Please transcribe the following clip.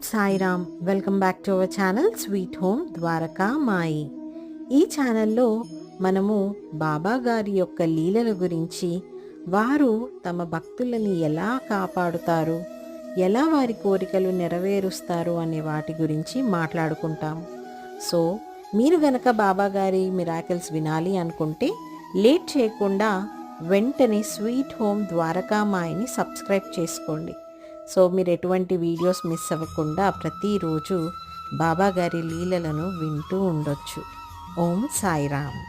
Sairam. Welcome back to our channel sweet home Dwarakamai. ఈ ఛానల్లో మనము బాబా గారి యొక్క లీలల గురించి, వారు తమ భక్తులని ఎలా కాపాడుతారు, ఎలా వారి కోరికలు నెరవేరుస్తారు అనే వాటి గురించి మాట్లాడుకుంటాము. సో మీరు గనక బాబా గారి మిరాకిల్స్ వినాలి అనుకుంటే లేట్ చేయకుండా వెంటనే స్వీట్ హోమ్ ద్వారకా మాయిని సబ్స్క్రైబ్ చేసుకోండి. సో మీరు ఎటువంటి వీడియోస్ మిస్ అవ్వకుండా ప్రతిరోజు బాబా గారి లీలలను వింటూ ఉండొచ్చు. ఓం సాయిరామ్.